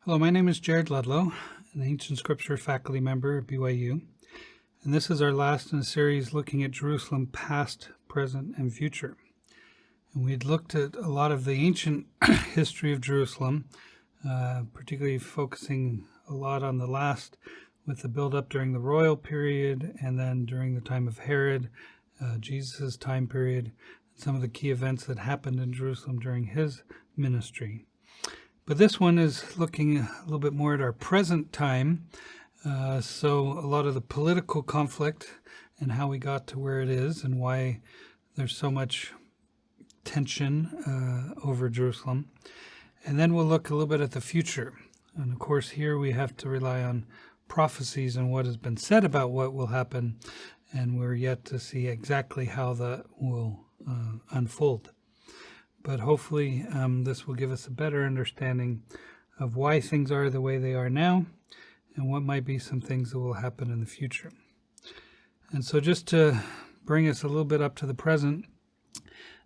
Hello, my name is Jared Ludlow, an ancient scripture faculty member at BYU, and this is our last in a series looking at Jerusalem past, present, and future. And we'd looked at a lot of the ancient history of Jerusalem, particularly focusing a lot on the last with the build-up during the royal period and then during the time of Herod, Jesus' time period, and some of the key events that happened in Jerusalem during his ministry. But this one is looking a little bit more at our present time. So a lot of the political conflict and how we got to where it is and why there's so much tension over Jerusalem. And then we'll look a little bit at the future. And of course, here we have to rely on prophecies and what has been said about what will happen. And we're yet to see exactly how that will unfold. But hopefully this will give us a better understanding of why things are the way they are now and what might be some things that will happen in the future. And so just to bring us a little bit up to the present,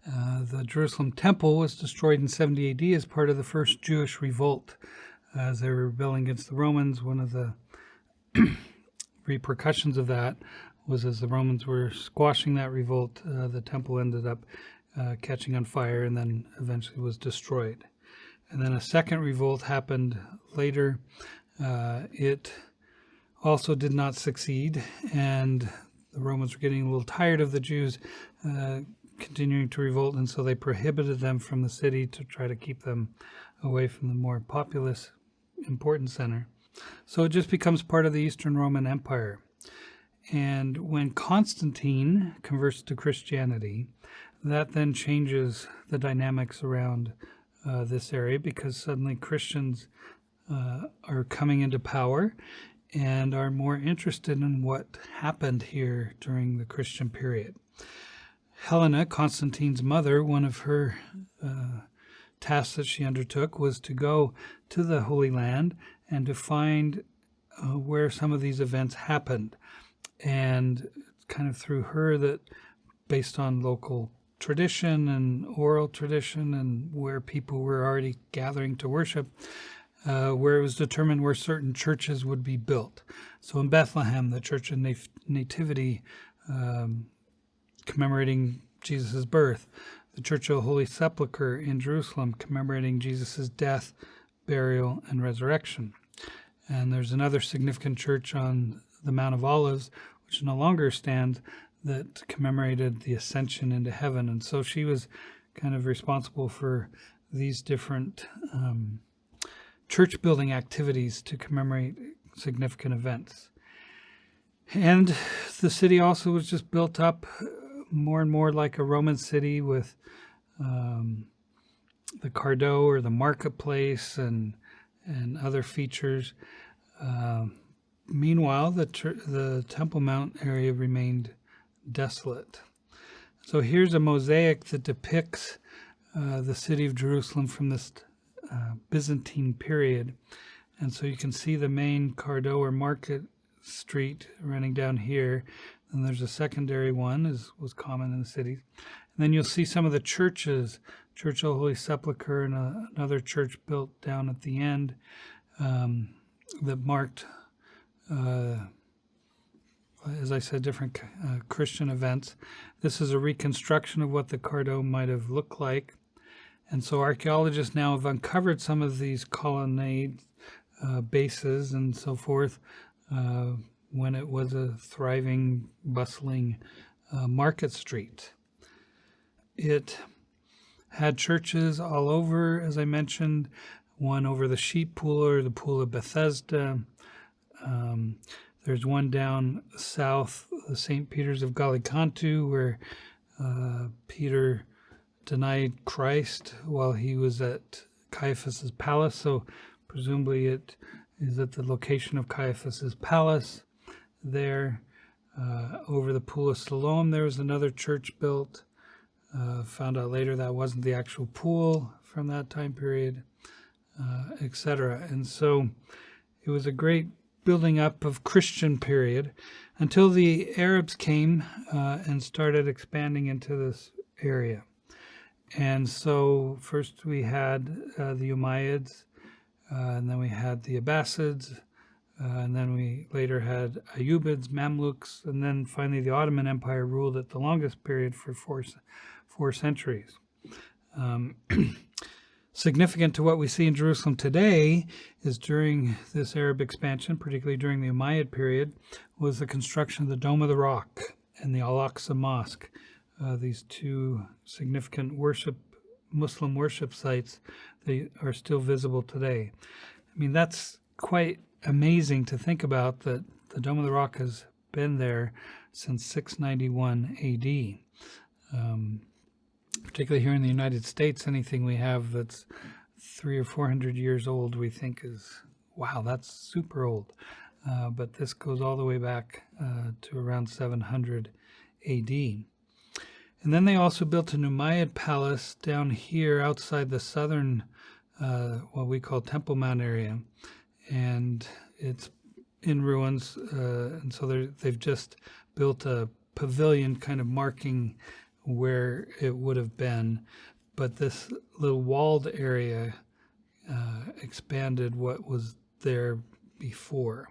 the Jerusalem temple was destroyed in 70 AD as part of the first Jewish revolt. As they were rebelling against the Romans, one of the repercussions of that was as the Romans were squashing that revolt, the temple ended up catching on fire and then eventually was destroyed. And then a second revolt happened later. It also did not succeed, and the Romans were getting a little tired of the Jews continuing to revolt, and so they prohibited them from the city to try to keep them away from the more populous, important center. So it just becomes part of the Eastern Roman Empire. And when Constantine converts to Christianity, that then changes the dynamics around this area because suddenly Christians are coming into power and are more interested in what happened here during the Christian period. Helena, Constantine's mother, one of her tasks that she undertook was to go to the Holy Land and to find where some of these events happened. And kind of through her that, based on local tradition and oral tradition and where people were already gathering to worship, where it was determined where certain churches would be built. So in Bethlehem, the Church of Nativity, commemorating Jesus' birth, the Church of the Holy Sepulchre in Jerusalem, commemorating Jesus' death, burial, and resurrection. And there's another significant church on the Mount of Olives, which no longer stands, that commemorated the ascension into heaven. And so she was kind of responsible for these different church building activities to commemorate significant events. And the city also was just built up more and more like a Roman city with the Cardo or the marketplace and other features. Meanwhile, the Temple Mount area remained desolate. So here's a mosaic that depicts the city of Jerusalem from this Byzantine period. And so you can see the main Cardo or Market Street running down here. And there's a secondary one, as was common in the cities. And then you'll see some of the churches, Church of the Holy Sepulchre and another church built down at the end that marked as I said, different Christian events. This is a reconstruction of what the Cardo might have looked like. And so archaeologists now have uncovered some of these colonnade bases and so forth when it was a thriving, bustling market street. It had churches all over, as I mentioned, one over the sheep pool or the pool of Bethesda. There's one down south, St. Peter's of Gallicantu, where Peter denied Christ while he was at Caiaphas's palace. So presumably it is at the location of Caiaphas's palace there. Over the pool of Siloam, there was another church built. Found out later that wasn't the actual pool from that time period, etc. And so it was a great building up of Christian period until the Arabs came and started expanding into this area. And so first we had the Umayyads and then we had the Abbasids, and then we later had Ayyubids, Mamluks, and then finally the Ottoman Empire ruled at the longest period for four centuries. Significant to what we see in Jerusalem today is during this Arab expansion, particularly during the Umayyad period, was the construction of the Dome of the Rock and the Al-Aqsa Mosque. These two significant Muslim worship sites, they are still visible today. I mean, that's quite amazing to think about, that the Dome of the Rock has been there since 691 AD. Particularly here in the United States, anything we have that's 300 or 400 years old, we think is, wow, that's super old. But this goes all the way back to around 700 AD. And then they also built an Umayyad palace down here outside the southern, what we call Temple Mount area. And it's in ruins. And so they've just built a pavilion kind of marking where it would have been. But this little walled area expanded what was there before.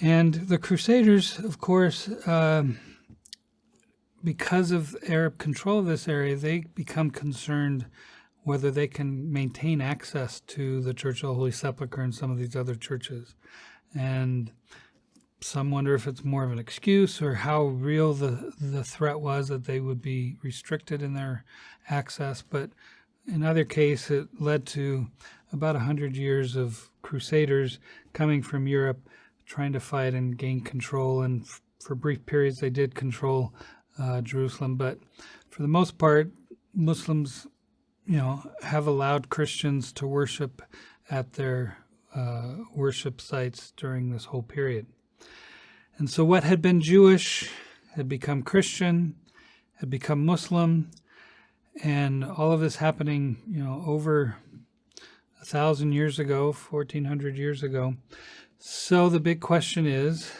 And the Crusaders, of course, because of Arab control of this area, they become concerned whether they can maintain access to the Church of the Holy Sepulchre and some of these other churches. And some wonder if it's more of an excuse or how real the threat was that they would be restricted in their access. But in either case, it led to about 100 years of Crusaders coming from Europe, trying to fight and gain control. And for brief periods, they did control Jerusalem. But for the most part, Muslims, have allowed Christians to worship at their worship sites during this whole period. And so what had been Jewish had become Christian, had become Muslim, and all of this happening, over 1,000 years ago, 1,400 years ago. So the big question is,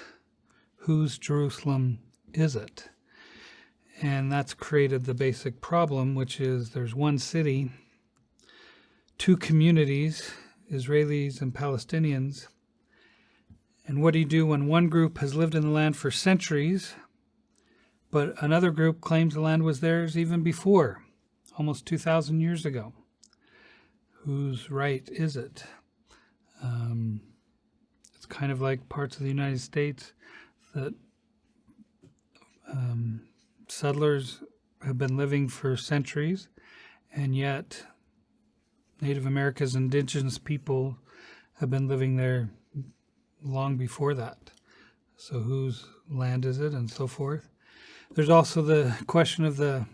whose Jerusalem is it? And that's created the basic problem, which is there's one city, two communities, Israelis and Palestinians. And what do you do when one group has lived in the land for centuries, but another group claims the land was theirs even before, almost 2,000 years ago? Whose right is it? It's kind of like parts of the United States that settlers have been living for centuries, and yet Native Americans, indigenous people, have been living there long before that. So whose land is it, and so forth? There's also the question of the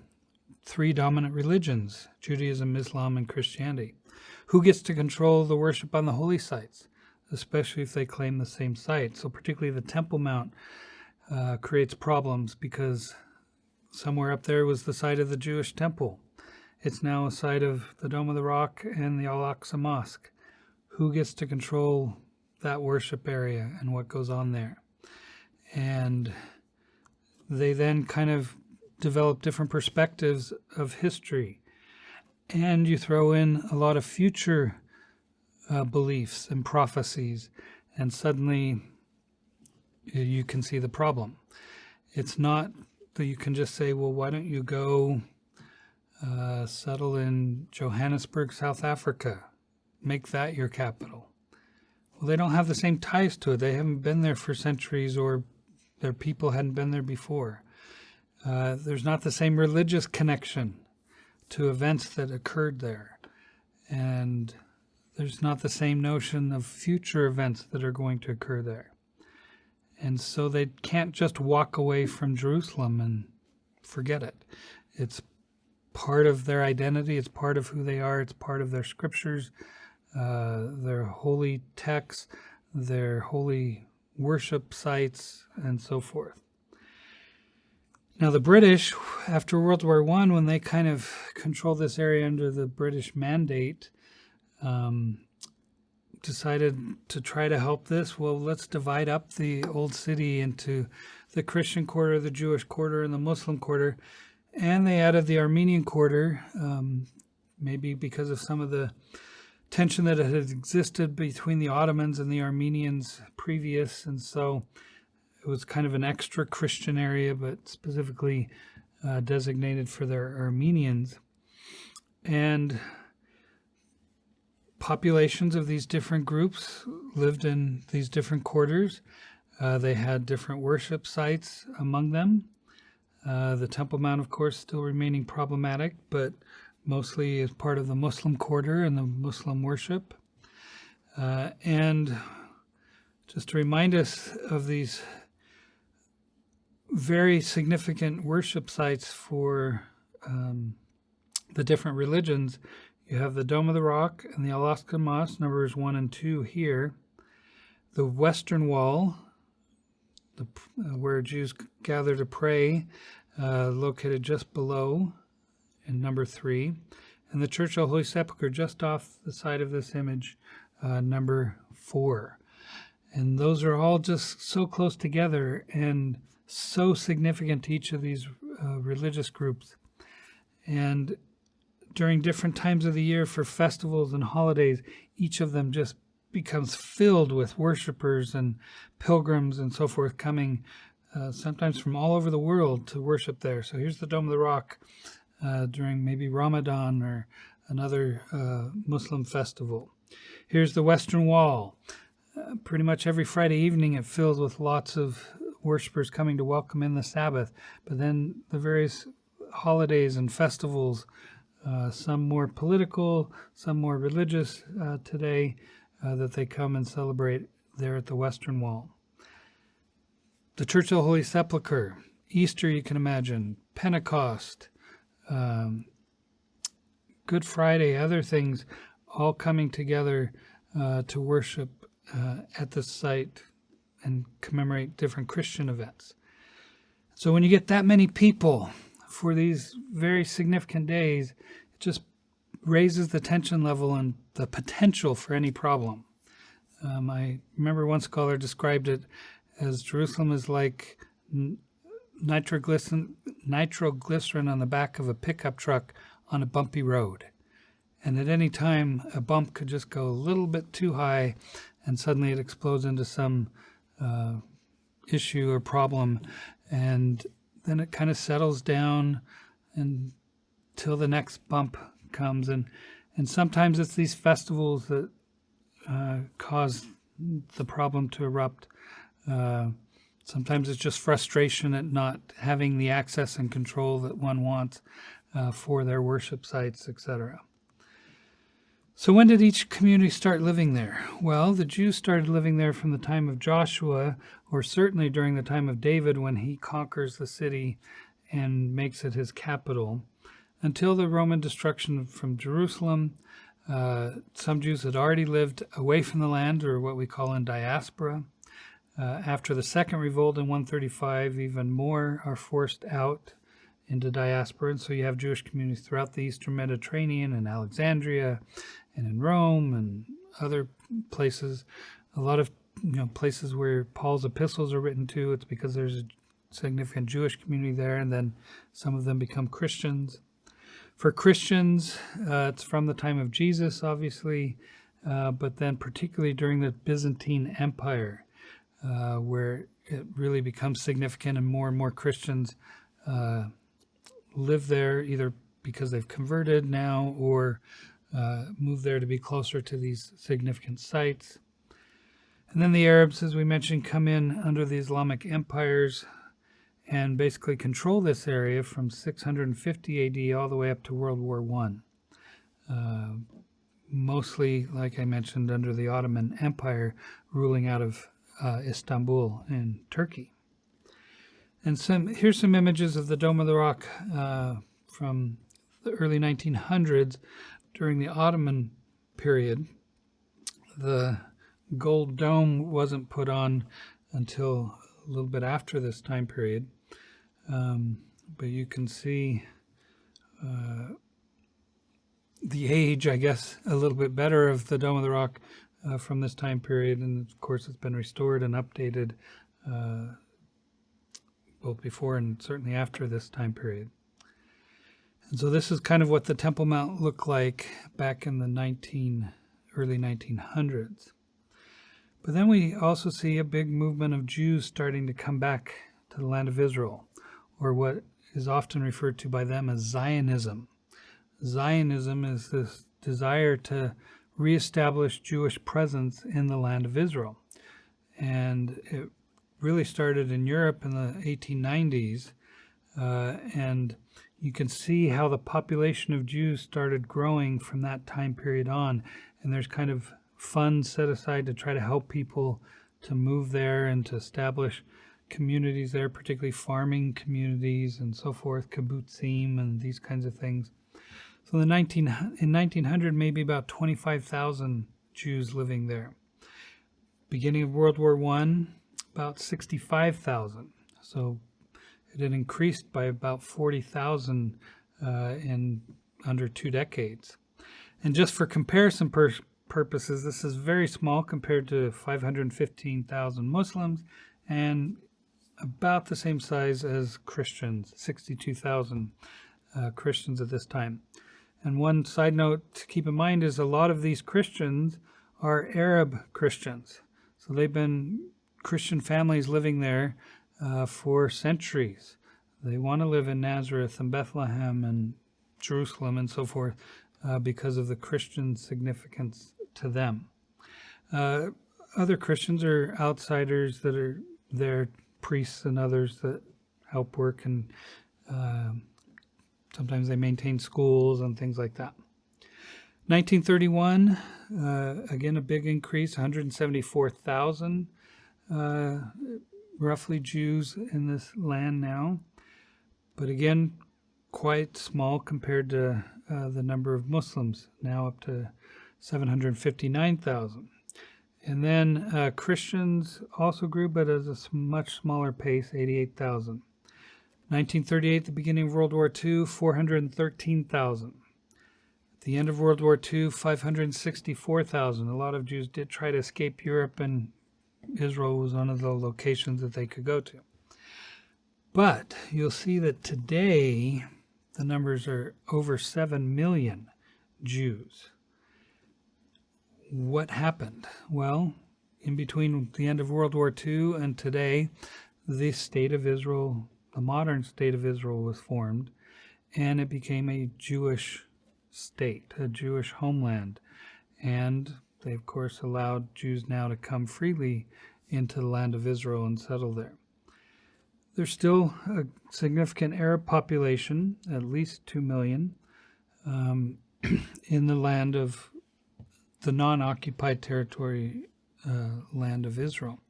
three dominant religions, Judaism, Islam, and Christianity. Who gets to control the worship on the holy sites, especially if they claim the same site? So particularly the Temple Mount creates problems, because somewhere up there was the site of the Jewish temple. It's now a site of the Dome of the Rock and the Al-Aqsa Mosque. Who gets to control that worship area and what goes on there? And they then kind of develop different perspectives of history. And you throw in a lot of future beliefs and prophecies, and suddenly you can see the problem. It's not that you can just say, well, why don't you go settle in Johannesburg, South Africa, make that your capital. Well, they don't have the same ties to it. They haven't been there for centuries, or their people hadn't been there before. There's not the same religious connection to events that occurred there. And there's not the same notion of future events that are going to occur there. And so they can't just walk away from Jerusalem and forget it. It's part of their identity. It's part of who they are. It's part of their scriptures, their holy texts, their holy worship sites, and so forth. Now, the British, after World War I, when they kind of controlled this area under the British mandate, decided to try to help this. Well, let's divide up the old city into the Christian quarter, the Jewish quarter, and the Muslim quarter. And they added the Armenian quarter, maybe because of some of the tension that had existed between the Ottomans and the Armenians previous, and so it was kind of an extra Christian area, but specifically designated for their Armenians. And populations of these different groups lived in these different quarters. They had different worship sites among them. The Temple Mount, of course, still remaining problematic, but mostly as part of the Muslim quarter and the Muslim worship. And just to remind us of these very significant worship sites for the different religions, you have the Dome of the Rock and the Al-Aqsa Mosque, numbers 1 and 2 here. The Western Wall, where Jews gather to pray, located just below in number 3. And the Church of the Holy Sepulchre just off the side of this image, number 4. And those are all just so close together and so significant to each of these religious groups. And during different times of the year for festivals and holidays, each of them just becomes filled with worshipers and pilgrims and so forth coming sometimes from all over the world to worship there. So here's the Dome of the Rock during maybe Ramadan or another Muslim festival. Here's the Western Wall. Pretty much every Friday evening it fills with lots of worshipers coming to welcome in the Sabbath. But then the various holidays and festivals, some more political, some more religious today, that they come and celebrate there at the Western Wall. The Church of the Holy Sepulchre, Easter, you can imagine, Pentecost, Good Friday, other things, all coming together to worship at this site and commemorate different Christian events. So when you get that many people for these very significant days, it just raises the tension level and the potential for any problem. I remember one scholar described it as Jerusalem is like nitroglycerin on the back of a pickup truck on a bumpy road. And at any time, a bump could just go a little bit too high and suddenly it explodes into some issue or problem. And then it kind of settles down until the next bump comes. And sometimes it's these festivals that cause the problem to erupt. Sometimes it's just frustration at not having the access and control that one wants for their worship sites, etc. So when did each community start living there? Well, the Jews started living there from the time of Joshua, or certainly during the time of David when he conquers the city and makes it his capital, until the Roman destruction from Jerusalem. Some Jews had already lived away from the land, or what we call in diaspora. After the second revolt in 135, even more are forced out into diaspora. And so you have Jewish communities throughout the Eastern Mediterranean and Alexandria and in Rome and other places. A lot of places where Paul's epistles are written to, it's because there's a significant Jewish community there, and then some of them become Christians. For Christians, it's from the time of Jesus, obviously, but then particularly during the Byzantine Empire, where it really becomes significant and more Christians live there, either because they've converted now or move there to be closer to these significant sites. And then the Arabs, as we mentioned, come in under the Islamic empires and basically control this area from 650 AD all the way up to World War I. Mostly, like I mentioned, under the Ottoman Empire, ruling out of Istanbul in Turkey. And here's some images of the Dome of the Rock from the early 1900s during the Ottoman period. The gold dome wasn't put on until a little bit after this time period. But you can see the age, I guess, a little bit better of the Dome of the Rock from this time period. And of course, it's been restored and updated both before and certainly after this time period. And so this is kind of what the Temple Mount looked like back in the early 1900s. But then we also see a big movement of Jews starting to come back to the land of Israel, or what is often referred to by them as Zionism. Zionism is this desire to reestablish Jewish presence in the land of Israel. And it really started in Europe in the 1890s, and you can see how the population of Jews started growing from that time period on. And there's kind of funds set aside to try to help people to move there and to establish communities there, particularly farming communities and so forth, kibbutzim and these kinds of things. So in 1900, maybe about 25,000 Jews living there. Beginning of World War I, about 65,000. So it had increased by about 40,000 in under 2 decades. And just for comparison purposes, this is very small compared to 515,000 Muslims and about the same size as Christians, 62,000 Christians at this time. And one side note to keep in mind is a lot of these Christians are Arab Christians. So they've been Christian families living there for centuries. They want to live in Nazareth and Bethlehem and Jerusalem and so forth because of the Christian significance to them. Other Christians are outsiders that are there, priests and others that help work, and sometimes they maintain schools and things like that. 1931, again a big increase, 174,000 roughly Jews in this land now, but again quite small compared to the number of Muslims, now up to 759,000. And then Christians also grew, but at a much smaller pace, 88,000. 1938, the beginning of World War II, 413,000. At the end of World War II, 564,000. A lot of Jews did try to escape Europe, and Israel was one of the locations that they could go to. But you'll see that today the numbers are over 7 million Jews. What happened? Well, in between the end of World War II and today, the state of Israel, the modern state of Israel, was formed, and it became a Jewish state, a Jewish homeland. And they, of course, allowed Jews now to come freely into the land of Israel and settle there. There's still a significant Arab population, at least 2 million, in the land of the non-occupied territory land of Israel.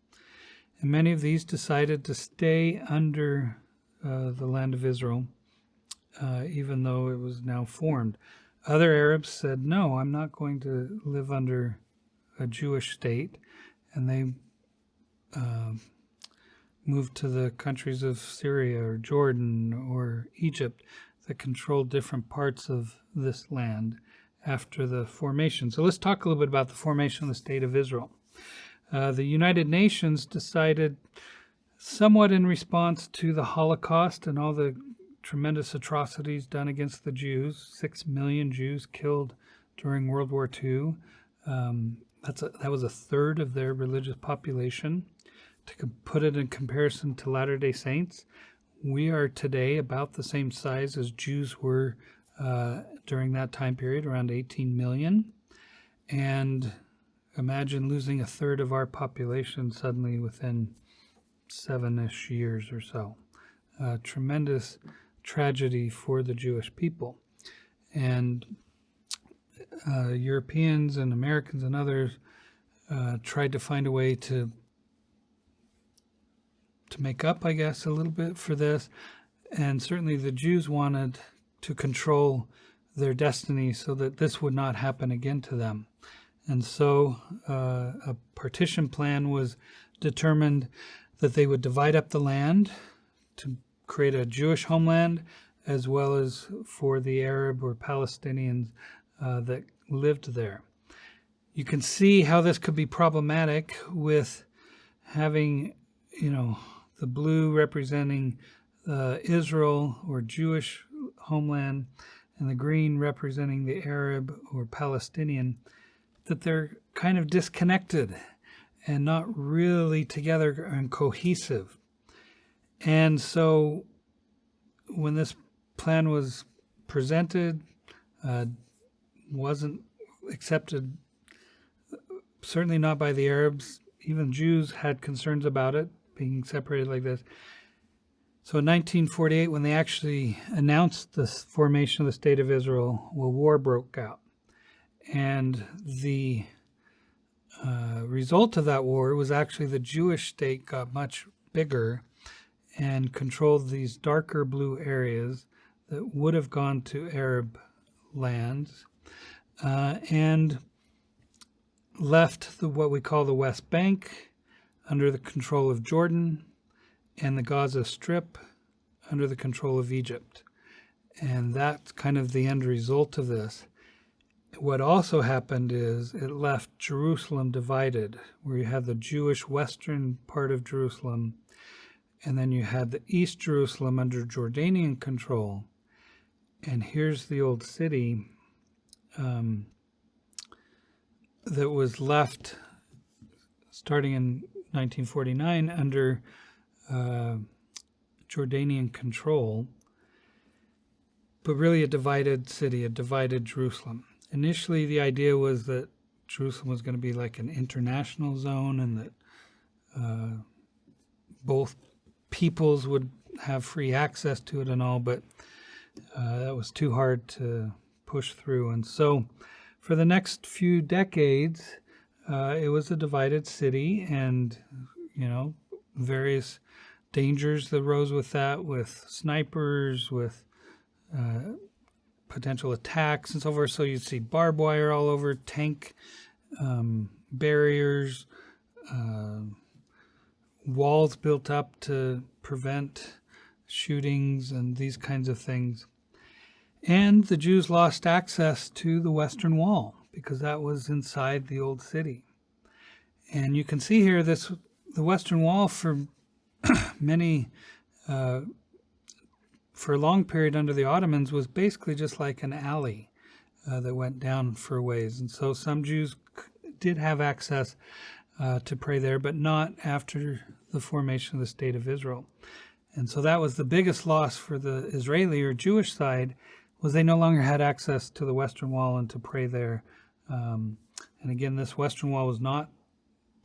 And many of these decided to stay under the land of Israel, even though it was now formed. Other Arabs said, no, I'm not going to live under a Jewish state, and they moved to the countries of Syria or Jordan or Egypt that controlled different parts of this land after the formation. So let's talk a little bit about the formation of the State of Israel. The United Nations decided, somewhat in response to the Holocaust and all the tremendous atrocities done against the Jews, 6 million Jews killed during World War II. That was a third of their religious population. To put it in comparison to Latter-day Saints, we are today about the same size as Jews were during that time period, around 18 million. And imagine losing a third of our population suddenly within 7-ish years or so. Tremendous tragedy for the Jewish people. And Europeans and Americans and others tried to find a way to make up, I guess, a little bit for this. And certainly the Jews wanted to control their destiny so that this would not happen again to them. And so a partition plan was determined that they would divide up the land to create a Jewish homeland, as well as for the Arab or Palestinians that lived there. You can see how this could be problematic with having, the blue representing Israel or Jewish homeland and the green representing the Arab or Palestinian. that they're kind of disconnected and not really together and cohesive. And so when this plan was presented, wasn't accepted, certainly not by the Arabs. Even Jews had concerns about it being separated like this. So in 1948, when they actually announced the formation of the State of Israel, a war broke out. And the result of that war was actually the Jewish state got much bigger and controlled these darker blue areas that would have gone to Arab lands, and left what we call the West Bank under the control of Jordan, and the Gaza Strip under the control of Egypt. And that's kind of the end result of this. What also happened is it left Jerusalem divided, where you had the Jewish western part of Jerusalem, and then you had the East Jerusalem under Jordanian control. And here's the old city that was left starting in 1949 under Jordanian control, but really a divided city, a divided Jerusalem. Initially, the idea was that Jerusalem was going to be like an international zone, and that both peoples would have free access to it and all, but that was too hard to push through. And so for the next few decades, it was a divided city, and, various dangers that rose with that, with snipers, with potential attacks and so forth. So you'd see barbed wire all over, tank barriers, walls built up to prevent shootings and these kinds of things. And the Jews lost access to the Western Wall because that was inside the old city. And you can see here the Western Wall for for a long period under the Ottomans was basically just like an alley that went down for a ways. And so some Jews did have access to pray there, but not after the formation of the State of Israel. And so that was the biggest loss for the Israeli or Jewish side, was they no longer had access to the Western Wall and to pray there. And again, this Western Wall was not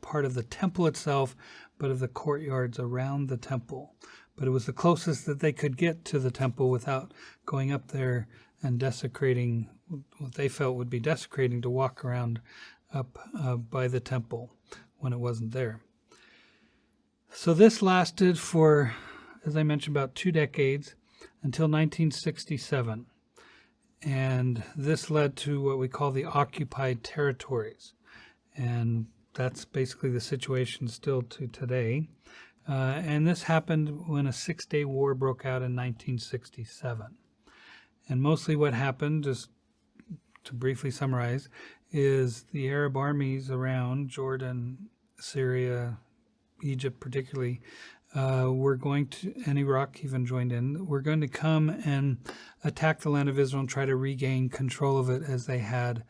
part of the temple itself, but of the courtyards around the temple. But it was the closest that they could get to the temple without going up there and desecrating what they felt would be desecrating to walk around up by the temple when it wasn't there. So this lasted for, as I mentioned, about 2 decades until 1967. And this led to what we call the occupied territories. And that's basically the situation still to today. And this happened when a 6-day war broke out in 1967. And mostly what happened, just to briefly summarize, is the Arab armies around Jordan, Syria, Egypt particularly, were going to, and Iraq even joined in, were going to come and attack the land of Israel and try to regain control of it as they had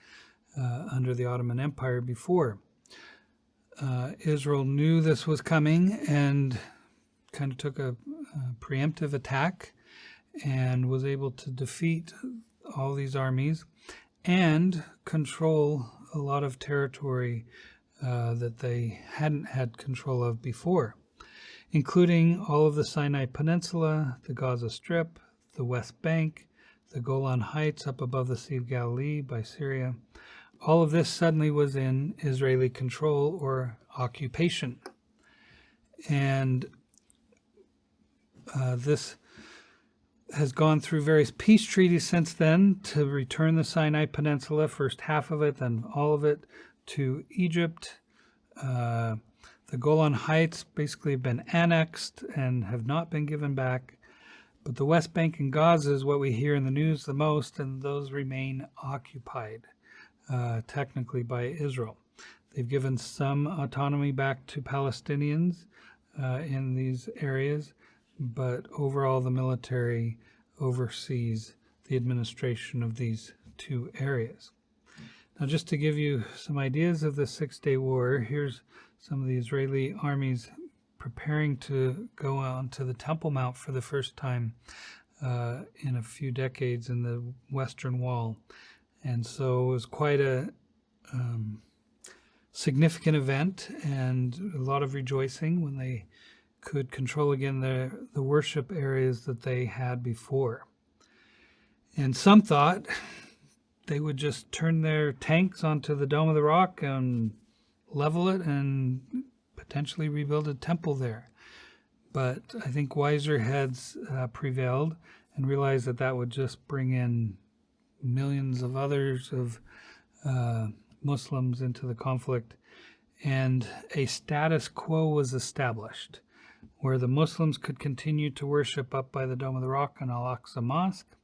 under the Ottoman Empire before. Israel knew this was coming and kind of took a preemptive attack and was able to defeat all these armies and control a lot of territory that they hadn't had control of before, including all of the Sinai Peninsula, the Gaza Strip, the West Bank, the Golan Heights up above the Sea of Galilee by Syria. All of this suddenly was in Israeli control or occupation. And this has gone through various peace treaties since then to return the Sinai Peninsula, first half of it, then all of it, to Egypt. The Golan Heights basically have been annexed and have not been given back. But the West Bank and Gaza is what we hear in the news the most, and those remain occupied. Technically by Israel. They've given some autonomy back to Palestinians in these areas, but overall the military oversees the administration of these 2 areas. Now, just to give you some ideas of the Six-Day War, here's some of the Israeli armies preparing to go on to the Temple Mount for the first time in a few decades in the Western Wall. And so it was quite a significant event and a lot of rejoicing when they could control again the worship areas that they had before. And some thought they would just turn their tanks onto the Dome of the Rock and level it and potentially rebuild a temple there. But I think wiser heads prevailed and realized that that would just bring in millions of others of Muslims into the conflict. And a status quo was established where the Muslims could continue to worship up by the Dome of the Rock and Al-Aqsa Mosque,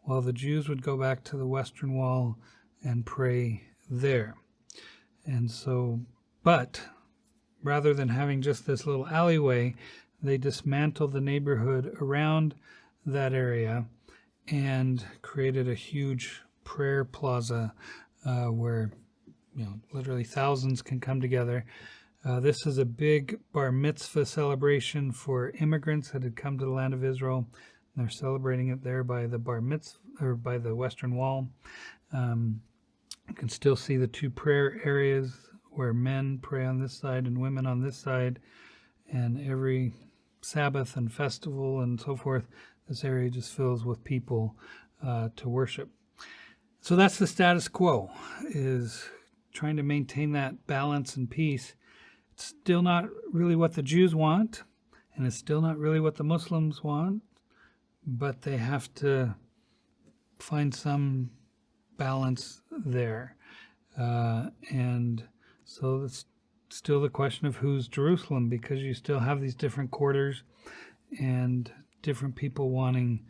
while the Jews would go back to the Western Wall and pray there. And so, but rather than having just this little alleyway, they dismantled the neighborhood around that area and created a huge prayer plaza where literally thousands can come together. This is a big bar mitzvah celebration for immigrants that had come to the land of Israel. They're celebrating it there by the bar mitzvah, or by the Western Wall. You can still see the two prayer areas where men pray on this side and women on this side. And every Sabbath and festival and so forth, this area just fills with people to worship. So that's the status quo, is trying to maintain that balance and peace. It's still not really what the Jews want, and it's still not really what the Muslims want, but they have to find some balance there. And so it's still the question of who's Jerusalem, because you still have these different quarters and different people wanting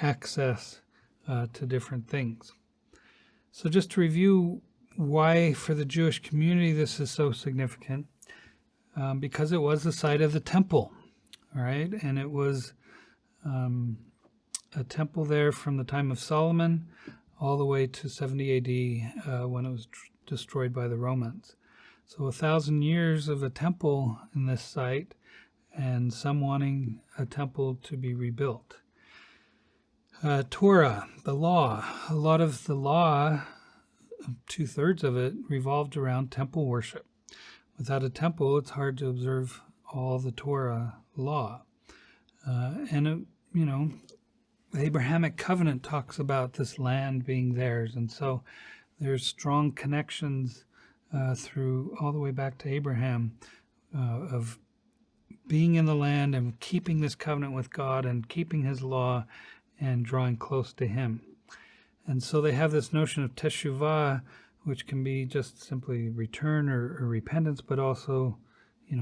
access to different things. So just to review why for the Jewish community this is so significant, because it was the site of the temple, all right? And it was a temple there from the time of Solomon all the way to 70 AD when it was destroyed by the Romans. So 1,000 years of a temple in this site, and some wanting a temple to be rebuilt. Torah, the law. A lot of the law, 2/3 of it, revolved around temple worship. Without a temple, it's hard to observe all the Torah law. The Abrahamic covenant talks about this land being theirs, and so there's strong connections through all the way back to Abraham of being in the land and keeping this covenant with God and keeping his law and drawing close to him. And so they have this notion of teshuvah, which can be just simply return or repentance, but also,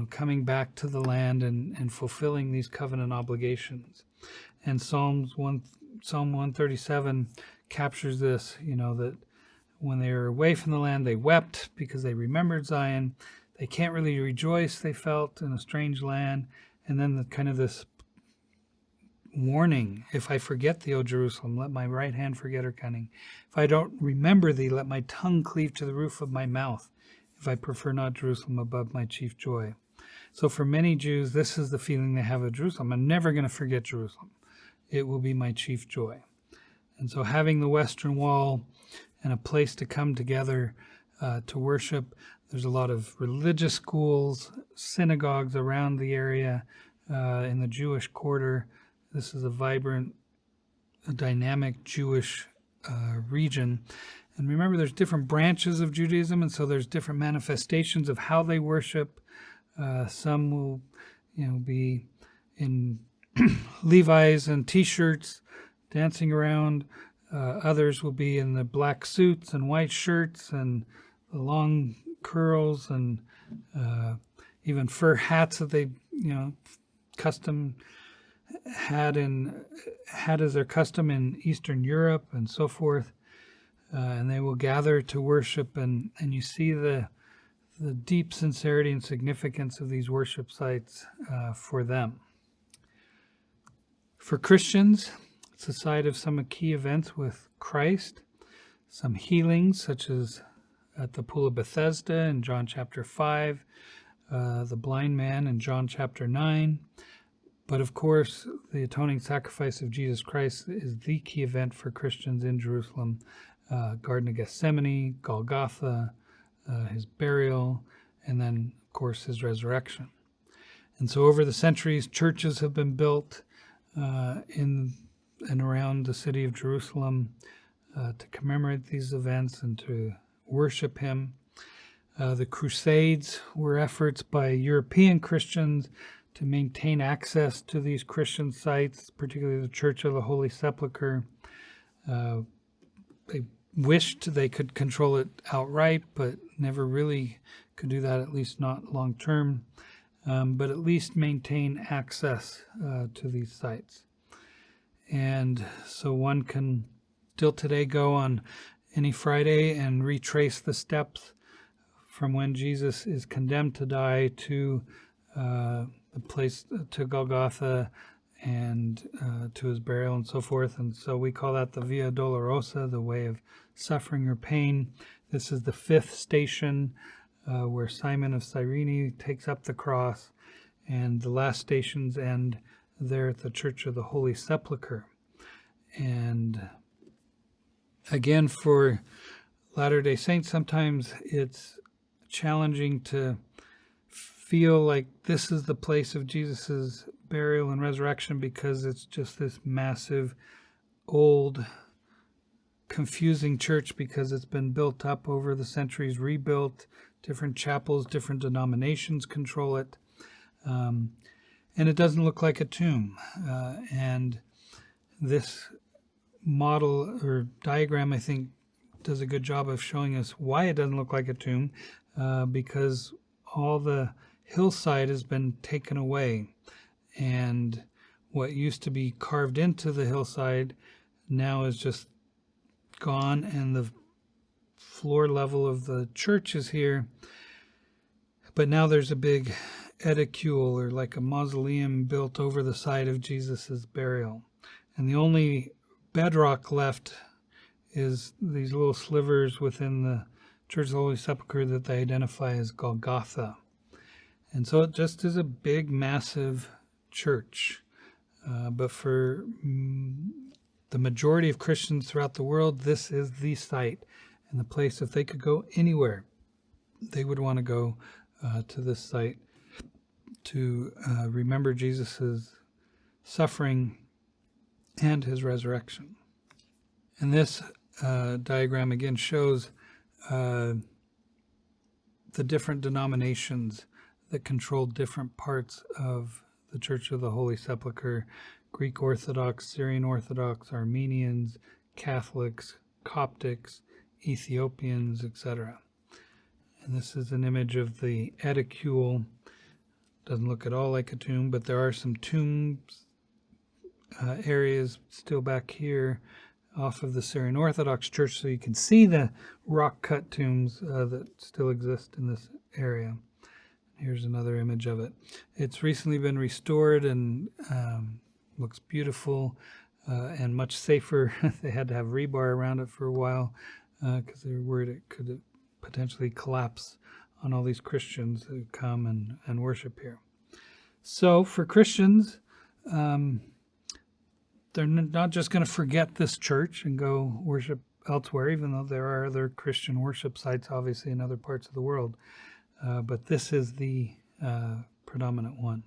coming back to the land and fulfilling these covenant obligations. And Psalm 137 captures this, that when they were away from the land, they wept because they remembered Zion. They can't really rejoice, they felt, in a strange land. And then this warning, if I forget thee, O Jerusalem, let my right hand forget her cunning. If I don't remember thee, let my tongue cleave to the roof of my mouth. If I prefer not Jerusalem above my chief joy. So for many Jews, this is the feeling they have of Jerusalem. I'm never going to forget Jerusalem. It will be my chief joy. And so having the Western Wall and a place to come together to worship, there's a lot of religious schools, synagogues around the area in the Jewish quarter. This is a vibrant, dynamic Jewish region. And remember, there's different branches of Judaism, and so there's different manifestations of how they worship. Some will, be in Levi's and T-shirts, dancing around. Others will be in the black suits and white shirts and the long curls and even fur hats that they, custom had as their custom in Eastern Europe and so forth. And they will gather to worship, and you see the deep sincerity and significance of these worship sites for them. For Christians, it's a site of some key events with Christ, some healings such as at the Pool of Bethesda in John chapter 5, the blind man in John chapter 9. But of course, the atoning sacrifice of Jesus Christ is the key event for Christians in Jerusalem. Garden of Gethsemane, Golgotha, his burial, and then, of course, his resurrection. And so over the centuries, churches have been built in and around the city of Jerusalem to commemorate these events and to worship him. The Crusades were efforts by European Christians to maintain access to these Christian sites, particularly the Church of the Holy Sepulchre. They wished they could control it outright, but never really could do that, at least not long term, but at least maintain access to these sites. And so one can still today go on any Friday and retrace the steps from when Jesus is condemned to die to the place, to Golgotha, and to his burial and so forth. And so we call that the Via Dolorosa, the way of suffering or pain. This is the fifth station where Simon of Cyrene takes up the cross, and the last stations end there at the Church of the Holy Sepulchre. And again, for Latter-day Saints, sometimes it's challenging to feel like this is the place of Jesus's burial and resurrection, because it's just this massive, old, confusing church, because it's been built up over the centuries, rebuilt, different chapels, different denominations control it, and it doesn't look like a tomb. And this model or diagram, I think, does a good job of showing us why it doesn't look like a tomb, because all the hillside has been taken away, and what used to be carved into the hillside now is just gone, and the floor level of the church is here, but now there's a big edicule, or like a mausoleum, built over the site of Jesus's burial, and the only bedrock left is these little slivers within the Church of the Holy Sepulchre that they identify as Golgotha. And so it just is a big, massive church. But for the majority of Christians throughout the world, this is the site and the place. If they could go anywhere, they would want to go to this site to remember Jesus' suffering and his resurrection. And this diagram again shows the different denominations that control different parts of the Church of the Holy Sepulchre: Greek Orthodox, Syrian Orthodox, Armenians, Catholics, Coptics, Ethiopians, etc. And this is an image of the edicule. Doesn't look at all like a tomb, but there are some tombs areas still back here off of the Syrian Orthodox Church, so you can see the rock-cut tombs that still exist in this area. Here's another image of it. It's recently been restored and looks beautiful and much safer. They had to have rebar around it for a while because they were worried it could potentially collapse on all these Christians who come and worship here. So for Christians, they're not just going to forget this church and go worship elsewhere, even though there are other Christian worship sites, obviously, in other parts of the world. But this is the predominant one.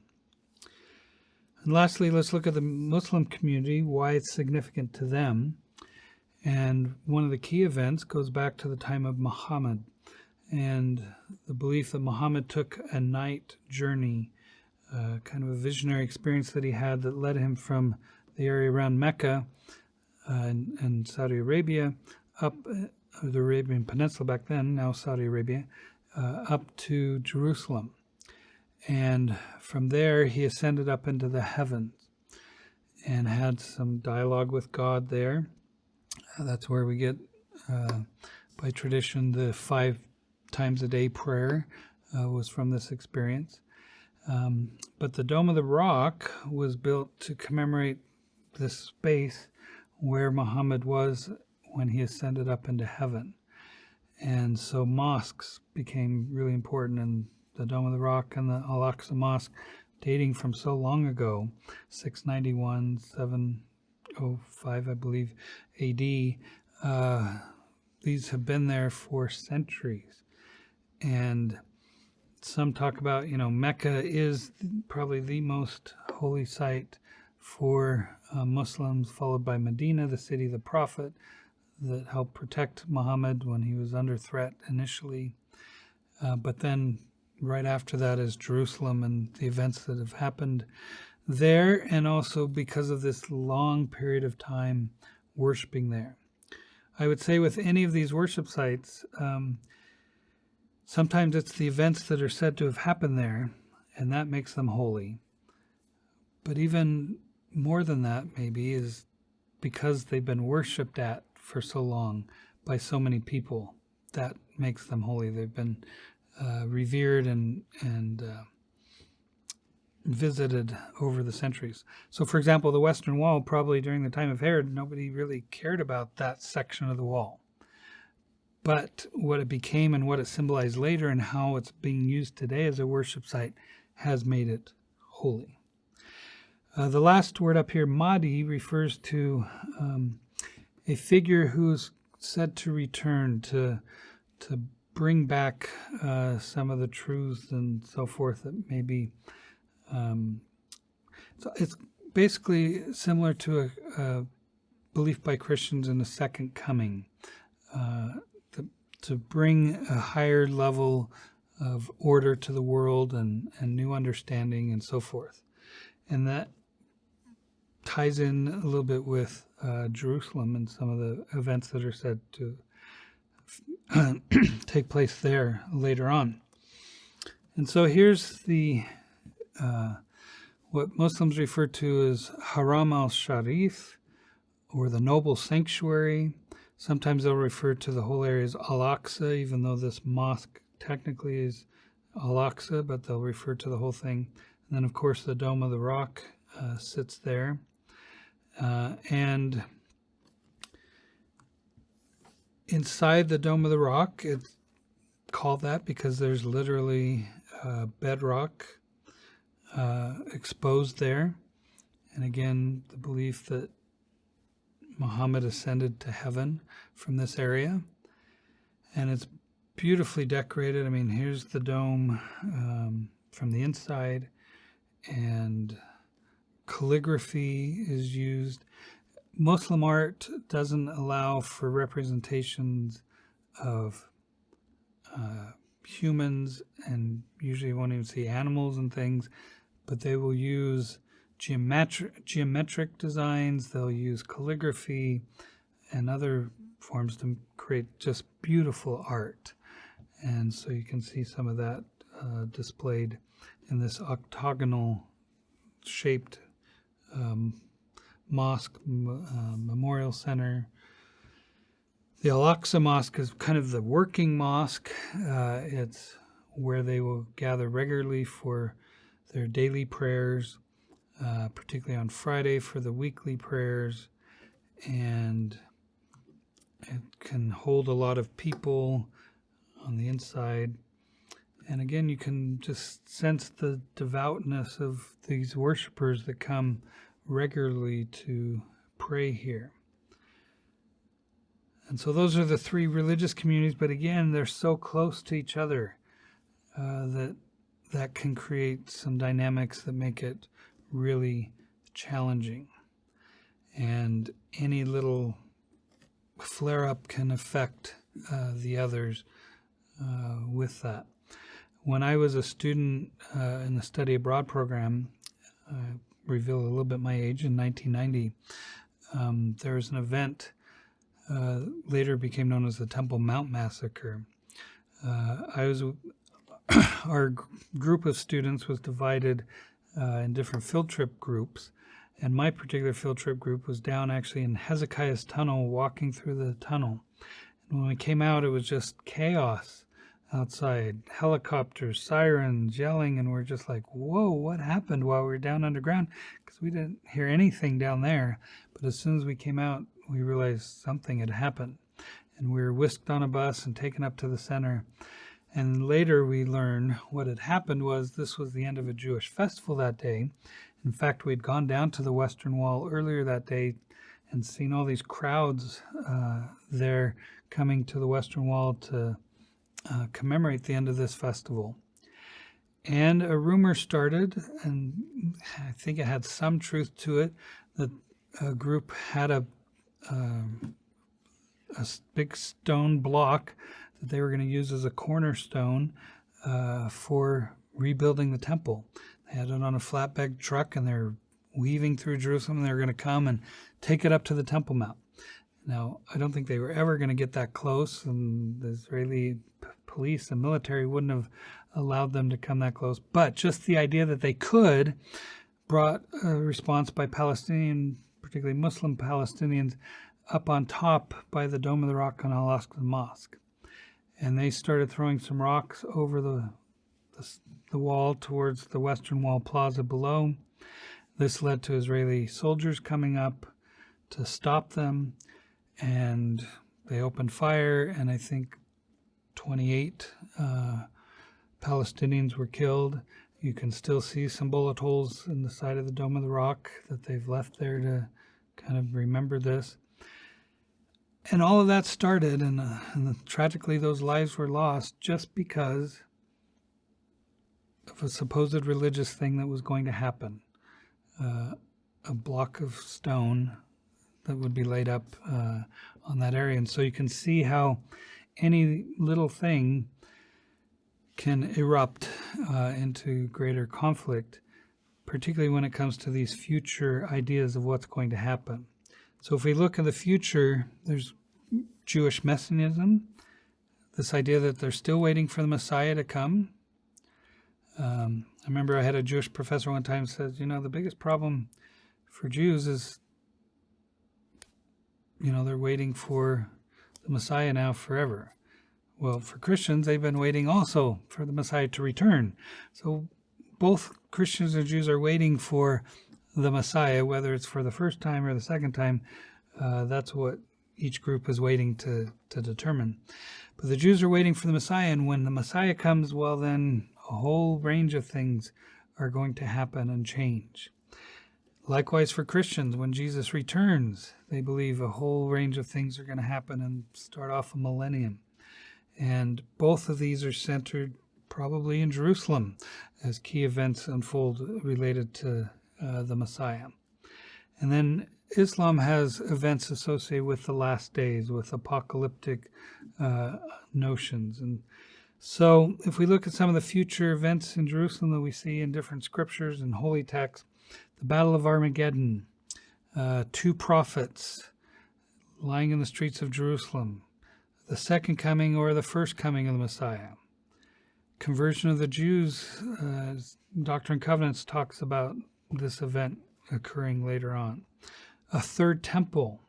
And lastly, let's look at the Muslim community, why it's significant to them. And one of the key events goes back to the time of Muhammad, and the belief that Muhammad took a night journey, kind of a visionary experience that he had that led him from the area around Mecca and Saudi Arabia, up the Arabian Peninsula back then, now Saudi Arabia, up to Jerusalem. And from there, he ascended up into the heavens and had some dialogue with God there. That's where we get, by tradition, the 5 times a day prayer was from this experience. But the Dome of the Rock was built to commemorate this space where Muhammad was when he ascended up into heaven. And so mosques became really important, and the Dome of the Rock and the Al-Aqsa Mosque, dating from so long ago, 691, 705, I believe, AD. These have been there for centuries. And some talk about, Mecca is probably the most holy site for Muslims, followed by Medina, the city of the Prophet, that helped protect Muhammad when he was under threat initially. But then right after that is Jerusalem and the events that have happened there, and also because of this long period of time worshiping there. I would say with any of these worship sites, sometimes it's the events that are said to have happened there, and that makes them holy. But even more than that, maybe, is because they've been worshipped at for so long by so many people, that makes them holy. They've been revered and visited over the centuries. So, for example, the Western Wall, probably during the time of Herod, nobody really cared about that section of the wall. But what it became and what it symbolized later and how it's being used today as a worship site has made it holy. The last word up here, Mahdi, refers to a figure who's said to return to bring back some of the truths and so forth that maybe. So it's basically similar to a belief by Christians in the second coming, to bring a higher level of order to the world and new understanding and so forth. And that ties in a little bit with Jerusalem and some of the events that are said to take place there later on. And so here's the what Muslims refer to as Haram al-Sharif, or the noble sanctuary. Sometimes they'll refer to the whole area as Al-Aqsa, even though this mosque technically is Al-Aqsa, but they'll refer to the whole thing. And then, of course, the Dome of the Rock sits there. And inside the Dome of the Rock, it's called that because there's literally bedrock exposed there. And again, the belief that Muhammad ascended to heaven from this area. And it's beautifully decorated. I mean, here's the dome from the inside, and calligraphy is used. Muslim art doesn't allow for representations of humans, and usually you won't even see animals and things, but they will use geometric designs. They'll use calligraphy and other forms to create just beautiful art. And so you can see some of that displayed in this octagonal shaped mosque memorial center. The Al-Aqsa Mosque is kind of the working mosque. It's where they will gather regularly for their daily prayers, particularly on Friday for the weekly prayers. And it can hold a lot of people on the inside. And again, you can just sense the devoutness of these worshipers that come regularly to pray here. And so those are the three religious communities, but again, they're so close to each other that can create some dynamics that make it really challenging. And any little flare-up can affect the others with that. When I was a student in the study abroad program, reveal a little bit my age, in 1990, there was an event later became known as the Temple Mount Massacre. Our group of students was divided in different field trip groups, and my particular field trip group was down actually in Hezekiah's tunnel, walking through the tunnel. And when we came out, it was just chaos outside, helicopters, sirens, yelling, and we're just like, whoa, what happened while we were down underground? Because we didn't hear anything down there. But as soon as we came out, we realized something had happened. and we were whisked on a bus and taken up to the center. And later we learn what had happened was this was the end of a Jewish festival that day. In fact, we'd gone down to the Western Wall earlier that day and seen all these crowds there coming to the Western Wall to commemorate the end of this festival. And a rumor started, and I think it had some truth to it, that a group had a big stone block that they were going to use as a cornerstone for rebuilding the temple. They had it on a flatbed truck, and they're weaving through Jerusalem. They're going to come and take it up to the Temple Mount. Now, I don't think they were ever going to get that close, and the Israeli police and military wouldn't have allowed them to come that close. But just the idea that they could brought a response by Palestinian, particularly Muslim Palestinians, up on top by the Dome of the Rock on Al-Aqsa Mosque. And they started throwing some rocks over the wall towards the Western Wall Plaza below. This led to Israeli soldiers coming up to stop them, and they opened fire, and I think 28 Palestinians were killed. You can still see some bullet holes in the side of the Dome of the Rock that they've left there to kind of remember this. And all of that started, and tragically those lives were lost just because of a supposed religious thing that was going to happen. A block of stone that would be laid up on that area. And so you can see how any little thing can erupt into greater conflict, particularly when it comes to these future ideas of what's going to happen. So if we look at the future, there's Jewish messianism, this idea that they're still waiting for the Messiah to come. I remember I had a Jewish professor one time said, the biggest problem for Jews is, they're waiting for the Messiah now forever. Well, for Christians, they've been waiting also for the Messiah to return. So both Christians and Jews are waiting for the Messiah, whether it's for the first time or the second time. That's what each group is waiting to determine. But the Jews are waiting for the Messiah, and when the Messiah comes, well, then a whole range of things are going to happen and change. Likewise for Christians, when Jesus returns, they believe a whole range of things are going to happen and start off a millennium. And both of these are centered probably in Jerusalem as key events unfold related to the Messiah. And then Islam has events associated with the last days, with apocalyptic notions. And so if we look at some of the future events in Jerusalem that we see in different scriptures and holy texts, the Battle of Armageddon, 2 prophets lying in the streets of Jerusalem, the second coming or the first coming of the Messiah, conversion of the Jews, Doctrine and Covenants talks about this event occurring later on. A third temple.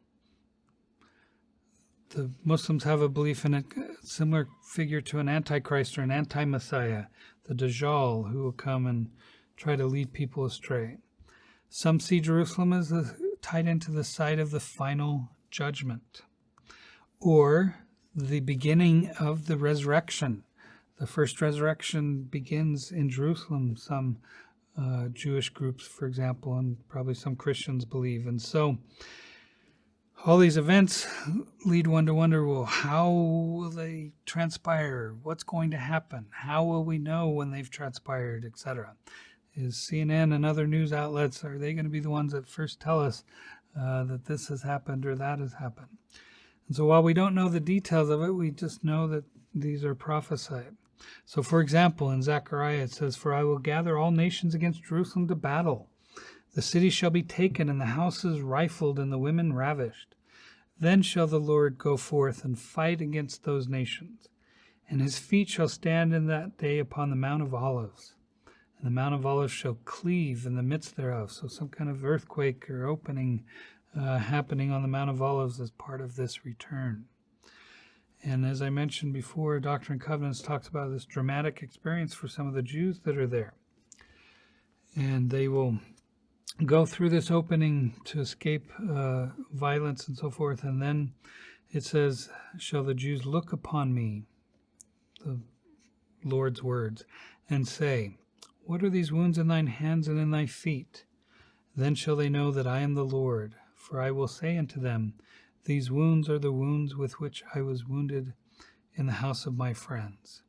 The Muslims have a belief in a similar figure to an antichrist or an anti-Messiah, the Dajjal, who will come and try to lead people astray. Some see Jerusalem as tied into the site of the final judgment, or the beginning of the resurrection. The first resurrection begins in Jerusalem, some Jewish groups, for example, and probably some Christians believe. And so all these events lead one to wonder, well, how will they transpire? What's going to happen? How will we know when they've transpired, etc.? Is CNN and other news outlets, are they going to be the ones that first tell us that this has happened or that has happened? And so while we don't know the details of it, we just know that these are prophesied. So for example, in Zechariah it says, "For I will gather all nations against Jerusalem to battle. The city shall be taken, and the houses rifled, and the women ravished. Then shall the Lord go forth and fight against those nations. And his feet shall stand in that day upon the Mount of Olives. And the Mount of Olives shall cleave in the midst thereof." So some kind of earthquake or opening happening on the Mount of Olives as part of this return. And as I mentioned before, Doctrine and Covenants talks about this dramatic experience for some of the Jews that are there. And they will go through this opening to escape violence and so forth. And then It says, "Shall the Jews look upon me," the Lord's words, "and say, What are these wounds in thine hands and in thy feet? Then shall they know that I am the Lord. For I will say unto them, These wounds are the wounds with which I was wounded in the house of my friends.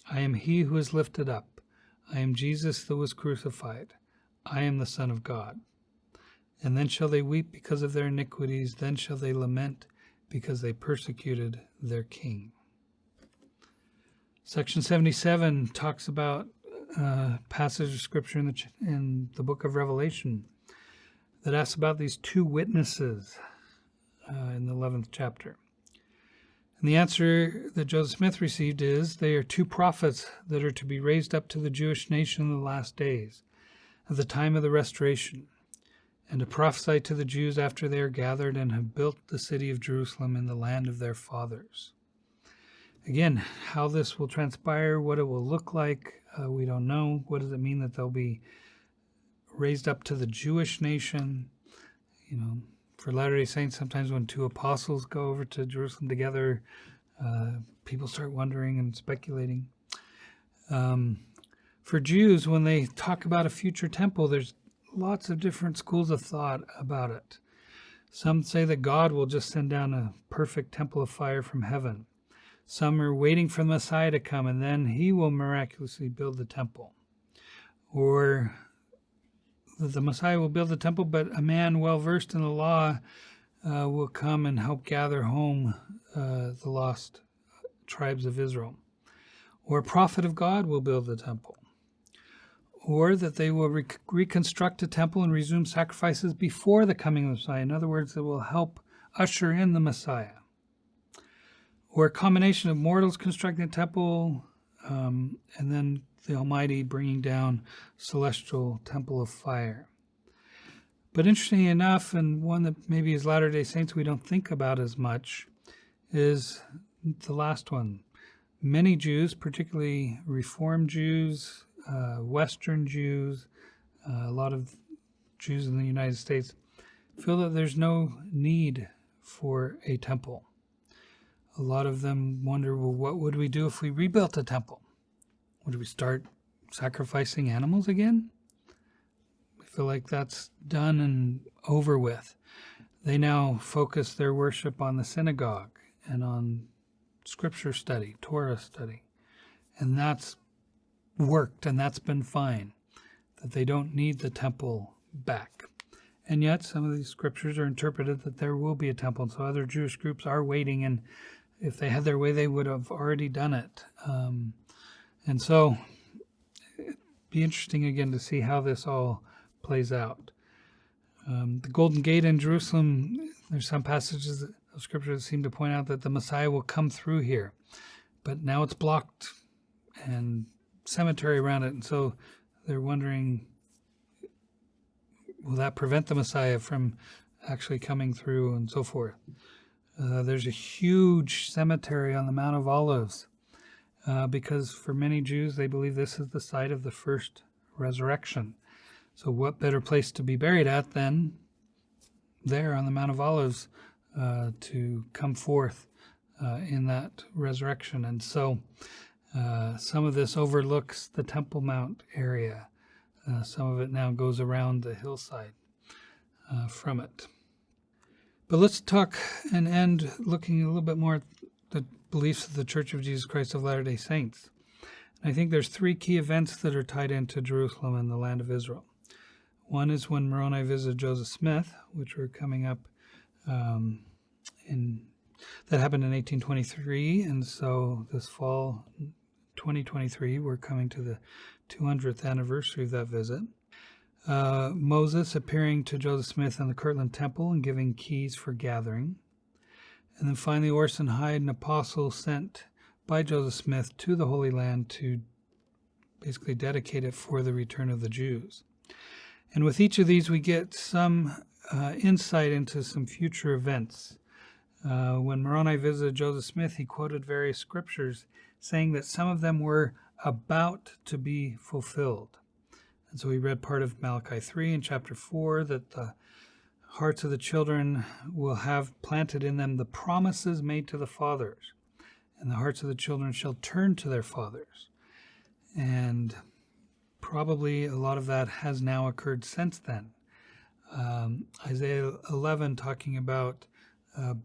I am he who is lifted up. I am Jesus that was crucified. I am the Son of God. And then shall they weep because of their iniquities. Then shall they lament because they persecuted their king." Section 77 talks about a passage of scripture in the book of Revelation that asks about these two witnesses in the 11th chapter. And the answer that Joseph Smith received is they are two prophets that are to be raised up to the Jewish nation in the last days, at the time of the restoration, and to prophesy to the Jews after they are gathered and have built the city of Jerusalem in the land of their fathers. Again, how this will transpire, what it will look like, we don't know. What does it mean that they'll be raised up to the Jewish nation? For Latter-day Saints, sometimes when two apostles go over to Jerusalem together, people start wondering and speculating. For Jews, when they talk about a future temple, there's lots of different schools of thought about it. Some say that God will just send down a perfect temple of fire from heaven. Some are waiting for the Messiah to come, and then he will miraculously build the temple. Or the Messiah will build the temple, but a man well-versed in the law will come and help gather home the lost tribes of Israel. Or a prophet of God will build the temple. Or that they will reconstruct a temple and resume sacrifices before the coming of the Messiah. In other words, it will help usher in the Messiah. Or a combination of mortals constructing a temple and then the Almighty bringing down celestial temple of fire. But interestingly enough, and one that maybe as Latter-day Saints we don't think about as much, is the last one. Many Jews, particularly Reformed Jews, Western Jews, a lot of Jews in the United States, feel that there's no need for a temple. A lot of them wonder, well, what would we do if we rebuilt a temple? Would we start sacrificing animals again? I feel like that's done and over with. They now focus their worship on the synagogue and on scripture study, Torah study. And that's worked, and that's been fine, that they don't need the temple back. And yet some of these scriptures are interpreted that there will be a temple, and so other Jewish groups are waiting, and if they had their way, they would have already done it. And so it'd be interesting again to see how this all plays out. The Golden Gate in Jerusalem, there's some passages of scripture that seem to point out that the Messiah will come through here, but now it's blocked and cemetery around it, and so they're wondering, will that prevent the Messiah from actually coming through, and so forth. There's a huge cemetery on the Mount of Olives because for many Jews they believe this is the site of the first resurrection. So what better place to be buried at than there on the Mount of Olives to come forth in that resurrection. And so some of this overlooks the Temple Mount area. Some of it now goes around the hillside from it. But let's talk and end looking a little bit more at the beliefs of the Church of Jesus Christ of Latter-day Saints. And I think there's three key events that are tied into Jerusalem and the land of Israel. One is when Moroni visited Joseph Smith, which were coming up that happened in 1823, and so this fall, 2023, we're coming to the 200th anniversary of that visit. Moses appearing to Joseph Smith in the Kirtland Temple and giving keys for gathering. And then finally, Orson Hyde, an apostle sent by Joseph Smith to the Holy Land to basically dedicate it for the return of the Jews. And with each of these, we get some insight into some future events. When Moroni visited Joseph Smith, he quoted various scriptures saying that some of them were about to be fulfilled. And so he read part of Malachi 3 in chapter 4 that the hearts of the children will have planted in them the promises made to the fathers, and the hearts of the children shall turn to their fathers. And probably a lot of that has now occurred since then. Isaiah 11 talking about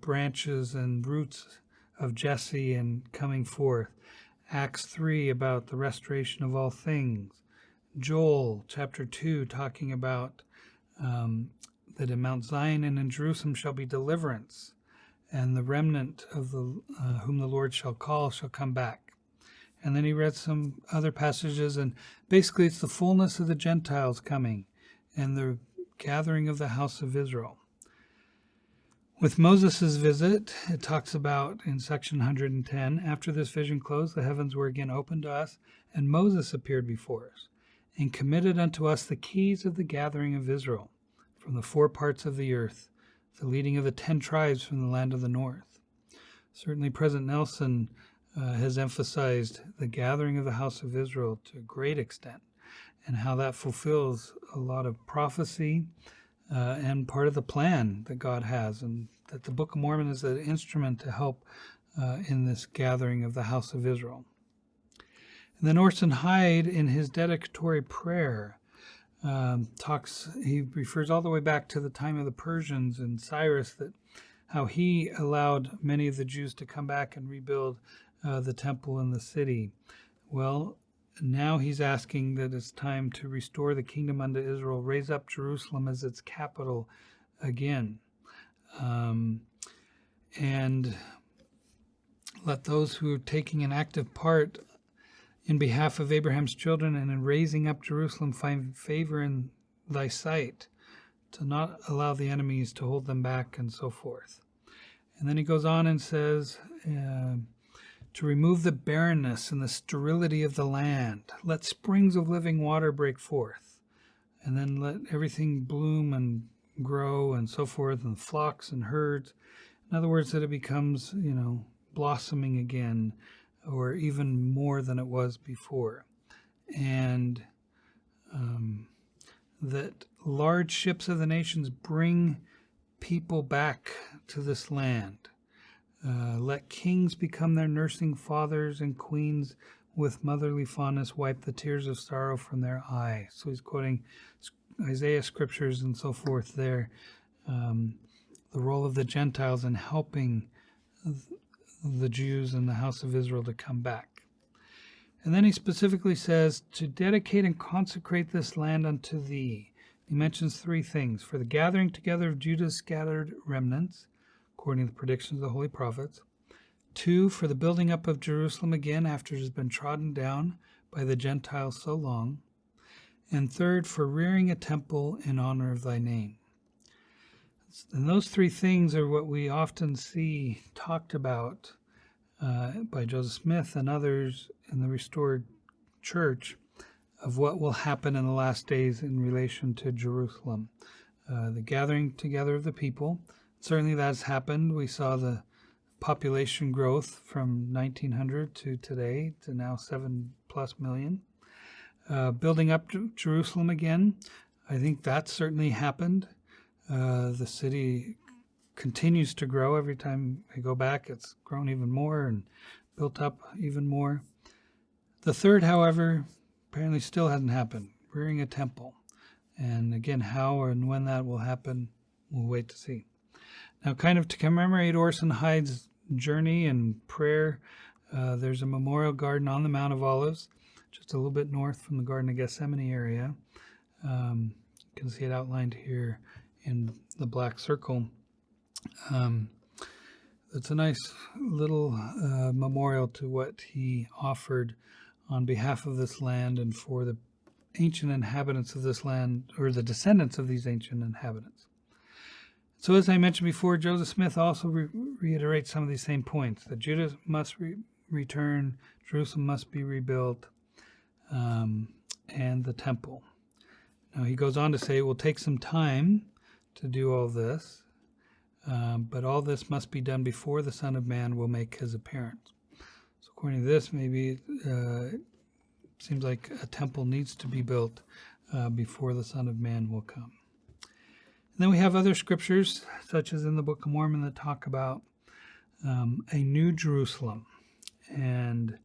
branches and roots of Jesse and coming forth. Acts 3 about the restoration of all things. Joel chapter 2 talking about that in Mount Zion and in Jerusalem shall be deliverance, and the remnant of the whom the Lord shall call shall come back. And then he read some other passages, and basically it's the fullness of the Gentiles coming and the gathering of the house of Israel. With Moses' visit, it talks about in section 110, after this vision closed, the heavens were again opened to us, and Moses appeared before us, and committed unto us the keys of the gathering of Israel from the four parts of the earth, the leading of the 10 tribes from the land of the north. Certainly President Nelson has emphasized the gathering of the house of Israel to a great extent, and how that fulfills a lot of prophecy and part of the plan that God has, and that the Book of Mormon is an instrument to help in this gathering of the house of Israel. And then Orson Hyde, in his dedicatory prayer, he refers all the way back to the time of the Persians and Cyrus, that how he allowed many of the Jews to come back and rebuild the temple and the city. Well, now he's asking that it's time to restore the kingdom unto Israel, raise up Jerusalem as its capital again, and let those who are taking an active part in behalf of Abraham's children and in raising up Jerusalem find favor in thy sight, to not allow the enemies to hold them back, and so forth. And then he goes on and says, to remove the barrenness and the sterility of the land. Let springs of living water break forth, and then let everything bloom and grow and so forth, and flocks and herds. In other words, that it becomes, blossoming again, or even more than it was before. And that large ships of the nations bring people back to this land. Let kings become their nursing fathers, and queens with motherly fondness wipe the tears of sorrow from their eyes. So he's quoting Isaiah scriptures and so forth there. The role of the Gentiles in helping the Jews and the house of Israel to come back. And then he specifically says, to dedicate and consecrate this land unto thee. He mentions 3 things: for the gathering together of Judah's scattered remnants, according to the predictions of the holy prophets. 2, for the building up of Jerusalem again after it has been trodden down by the Gentiles so long. And 3rd, for rearing a temple in honor of thy name. And those 3 things are what we often see talked about by Joseph Smith and others in the restored church, of what will happen in the last days in relation to Jerusalem. The gathering together of the people. Certainly that's happened. We saw the population growth from 1900 to today to now 7+ million. Building up Jerusalem again, I think that certainly happened. The city continues to grow. Every time I go back, it's grown even more and built up even more. The 3rd, however, apparently still hasn't happened, rearing a temple. And again, how and when that will happen, we'll wait to see. Now, kind of to commemorate Orson Hyde's journey and prayer, there's a memorial garden on the Mount of Olives, just a little bit north from the Garden of Gethsemane area. You can see it outlined here in the black circle. It's a nice little memorial to what he offered on behalf of this land and for the ancient inhabitants of this land, or the descendants of these ancient inhabitants. So as I mentioned before, Joseph Smith also reiterates some of these same points, that Judah must return, Jerusalem must be rebuilt, and the temple. Now he goes on to say it will take some time to do all this, but all this must be done before the Son of Man will make his appearance. So according to this, maybe it seems like a temple needs to be built before the Son of Man will come. And then we have other scriptures, such as in the Book of Mormon, that talk about a new Jerusalem. And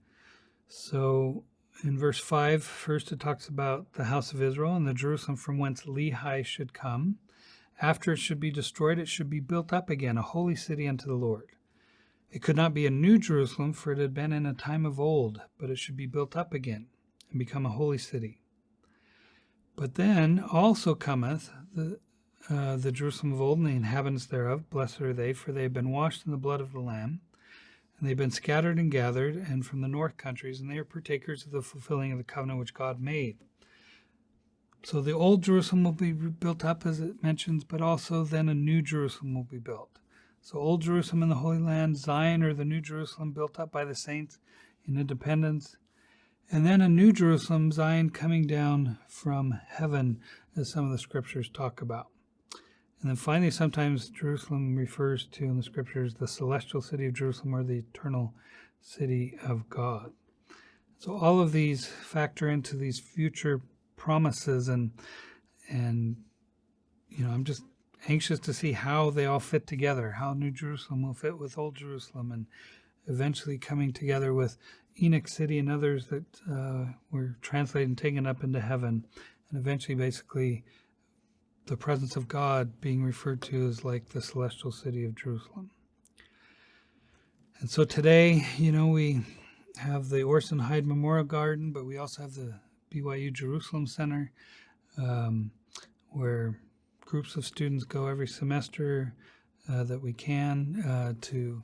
so in verse 5, first it talks about the house of Israel and the Jerusalem from whence Lehi should come. After it should be destroyed, it should be built up again, a holy city unto the Lord. It could not be a new Jerusalem, for it had been in a time of old, but it should be built up again and become a holy city. But then also cometh the Jerusalem of old and the inhabitants thereof. Blessed are they, for they have been washed in the blood of the Lamb, and they have been scattered and gathered, and from the north countries, and they are partakers of the fulfilling of the covenant which God made. So the old Jerusalem will be built up, as it mentions, but also then a new Jerusalem will be built. So Old Jerusalem in the Holy Land, Zion, or the New Jerusalem built up by the saints in independence, and then a new Jerusalem, Zion, coming down from heaven, as some of the scriptures talk about. And then finally, sometimes Jerusalem refers to in the scriptures the celestial city of Jerusalem or the eternal city of God. So all of these factor into these future promises, and I'm just anxious to see how they all fit together, how New Jerusalem will fit with Old Jerusalem, and eventually coming together with Enoch City and others that were translated and taken up into heaven, and eventually basically the presence of God being referred to as like the celestial city of Jerusalem. And so today, we have the Orson Hyde Memorial Garden, but we also have the BYU Jerusalem Center, where groups of students go every semester that we can to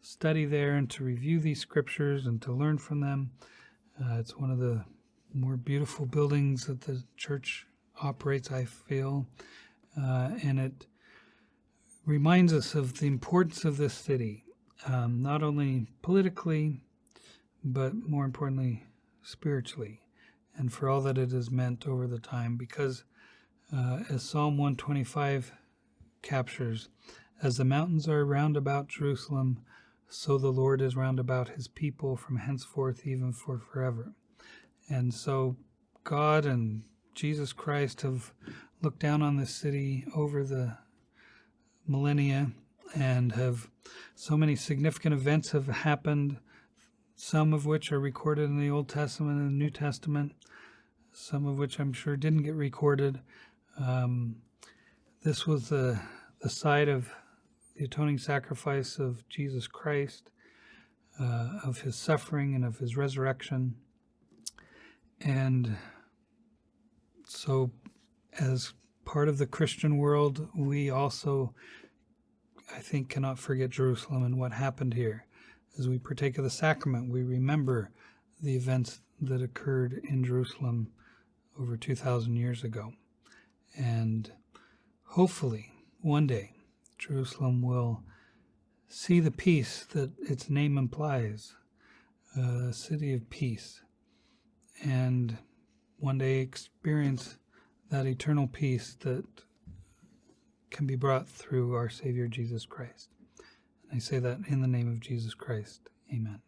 study there and to review these scriptures and to learn from them. It's one of the more beautiful buildings that the church operates, I feel, and it reminds us of the importance of this city, not only politically, but more importantly, spiritually, and for all that it has meant over the time, because as Psalm 125 captures, as the mountains are round about Jerusalem, so the Lord is round about his people from henceforth even for forever. And so God and Jesus Christ have looked down on this city over the millennia, and have so many significant events have happened, some of which are recorded in the Old Testament and the New Testament, some of which I'm sure didn't get recorded. This was the site of the atoning sacrifice of Jesus Christ, of his suffering and of his resurrection. And so as part of the Christian world, we also, I think, cannot forget Jerusalem and what happened here. As we partake of the sacrament, we remember the events that occurred in Jerusalem over 2,000 years ago. And hopefully, one day, Jerusalem will see the peace that its name implies, a city of peace, and one day experience that eternal peace that can be brought through our Savior Jesus Christ. And I say that in the name of Jesus Christ. Amen.